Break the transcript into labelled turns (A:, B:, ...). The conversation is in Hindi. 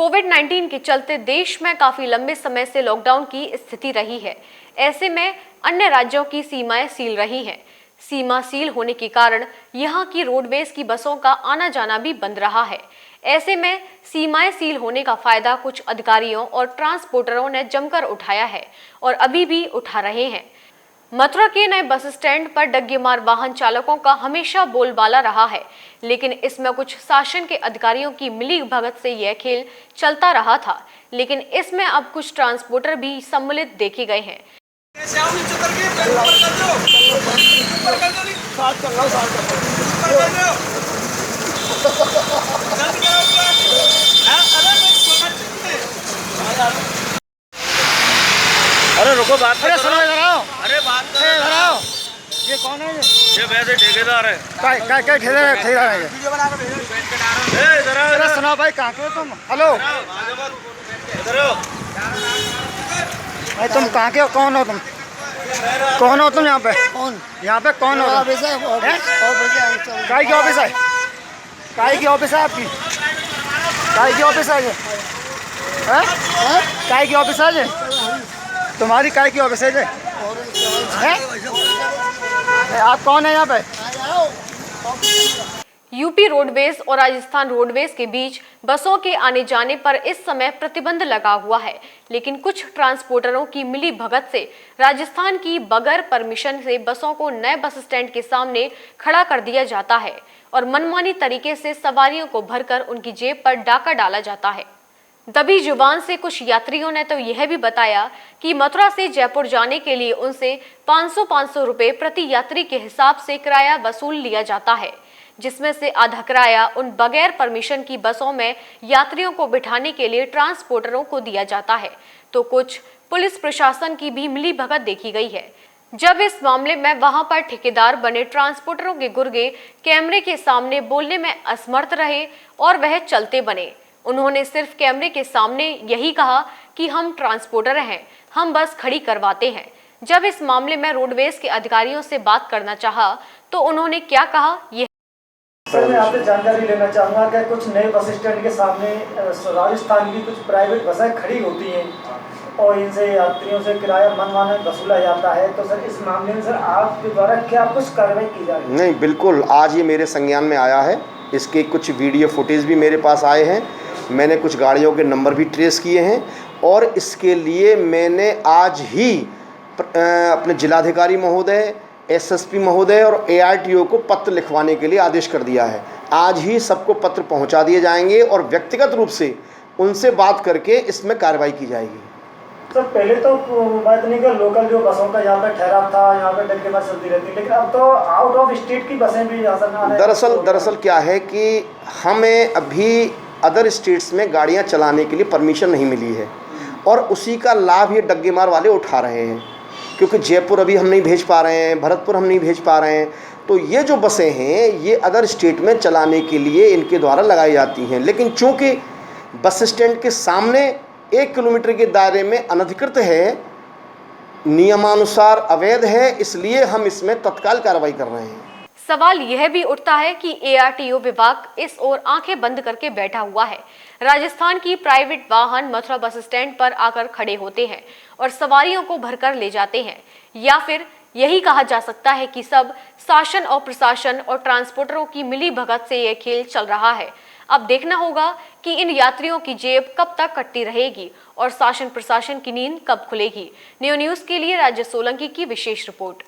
A: कोविड-19 के चलते देश में काफी लंबे समय से लॉकडाउन की स्थिति रही है। ऐसे में अन्य राज्यों की सीमाएं सील रही हैं। सीमा सील होने के कारण यहां की रोडवेज की बसों का आना जाना भी बंद रहा है। ऐसे में सीमाएं सील होने का फायदा कुछ अधिकारियों और ट्रांसपोर्टरों ने जमकर उठाया है और अभी भी उठा रहे हैं। मथुरा के नए बस स्टैंड पर डग्गेमार वाहन चालकों का हमेशा बोलबाला रहा है, लेकिन इसमें कुछ शासन के अधिकारियों की मिलीभगत से यह खेल चलता रहा था। लेकिन इसमें अब कुछ ट्रांसपोर्टर भी सम्मिलित देखे गए हैं।
B: अरे रुको, बात
C: अरे सुनो इधर आओ।
B: अरे बात
C: इधर आओ। ये कौन है?
B: ये वैसे ठेकेदार है।
C: काय ठेकेदार है ये?
B: इधर आओ।
C: अरे सुनो भाई, कहाँ के हो तुम? हेलो
B: इधर आओ।
C: भाई तुम कहाँ के हो? कौन हो तुम? कौन हो तुम यहाँ पे?
D: कौन?
C: यहाँ पे कौन हो?
D: ऑफिस है,
C: काय की ऑफिस है? काय की ऑफिस है आपकी? काय की ऑफिस है ये? काय की ऑफिस है ये? तुम्हारी काय की ऑफिस है ये? आप कौन है यहाँ पे?
A: यूपी रोडवेज और राजस्थान रोडवेज के बीच बसों के आने जाने पर इस समय प्रतिबंध लगा हुआ है, लेकिन कुछ ट्रांसपोर्टरों की मिली भगत से राजस्थान की बगैर परमिशन से बसों को नए बस स्टैंड के सामने खड़ा कर दिया जाता है और मनमानी तरीके से सवारियों को भरकर उनकी जेब पर डाका डाला जाता है। दबी जुबान से कुछ यात्रियों ने तो यह भी बताया कि मथुरा से जयपुर जाने के लिए उनसे 500 रुपए प्रति यात्री के हिसाब से किराया वसूल लिया जाता है, जिसमें से आधा किराया उन बगैर परमिशन की बसों में यात्रियों को बिठाने के लिए ट्रांसपोर्टरों को दिया जाता है, तो कुछ पुलिस प्रशासन की भी मिलीभगत देखी गई है। जब इस मामले में वहां पर ठेकेदार बने ट्रांसपोर्टरों के गुर्गे कैमरे के सामने बोलने में असमर्थ रहे और वह चलते बने। उन्होंने सिर्फ कैमरे के सामने यही कहा कि हम ट्रांसपोर्टर हैं, हम बस खड़ी करवाते हैं। जब इस मामले में रोडवेज के अधिकारियों से बात करना चाहा तो उन्होंने क्या कहा, ये
E: सर मैं आपसे जानकारी लेना चाहूँगा कि कुछ नए बस स्टैंड के सामने राजस्थान की कुछ प्राइवेट बसें खड़ी होती हैं और इनसे यात्रियों से किराया मनमाना वसूला जाता है, तो सर इस मामले में सर आपके द्वारा क्या कुछ कार्रवाई की जा रही है?
F: नहीं, बिल्कुल आज ये मेरे संज्ञान में आया है। इसके कुछ वीडियो फुटेज भी मेरे पास आए हैं। मैंने कुछ गाड़ियों के नंबर भी ट्रेस किए हैं और इसके लिए मैंने आज ही अपने जिलाधिकारी महोदय, एसएसपी महोदय और एआरटीओ को पत्र लिखवाने के लिए आदेश कर दिया है। आज ही सबको पत्र पहुंचा दिए जाएंगे और व्यक्तिगत रूप से उनसे बात करके इसमें कार्रवाई की जाएगी।
E: सर पहले तो बात नहीं कर लोकल जो बसों का यहाँ पे ठहराव था, यहाँ पे डग्गेमार चलती रहती, लेकिन अब तो आउट ऑफ स्टेट की बसें भी यहाँ से
F: दरअसल क्या है कि हमें अभी अदर स्टेट्स में गाड़ियाँ चलाने के लिए परमिशन नहीं मिली है और उसी का लाभ ये डग्गेमार वाले उठा रहे हैं, क्योंकि जयपुर अभी हम नहीं भेज पा रहे हैं, भरतपुर हम नहीं भेज पा रहे हैं, तो ये जो बसें हैं ये अदर स्टेट में चलाने के लिए इनके द्वारा लगाई जाती हैं। लेकिन चूँकि बस स्टैंड के सामने 1 किलोमीटर के दायरे में अनधिकृत है, नियमानुसार अवैध है, इसलिए हम इसमें तत्काल कार्रवाई कर रहे हैं।
A: सवाल यह भी उठता है कि एआरटीओ विभाग इस ओर आंखें बंद करके बैठा हुआ है। राजस्थान की प्राइवेट वाहन मथुरा बस स्टैंड पर आकर खड़े होते हैं और सवारियों को भरकर ले जाते हैं, या फिर यही कहा जा सकता है कि सब शासन और प्रशासन और ट्रांसपोर्टरों की मिलीभगत से यह खेल चल रहा है। अब देखना होगा कि इन यात्रियों की जेब कब तक कटती रहेगी और शासन प्रशासन की नींद कब खुलेगी। न्यू न्यूज़ के लिए राजेश सोलंकी की विशेष रिपोर्ट।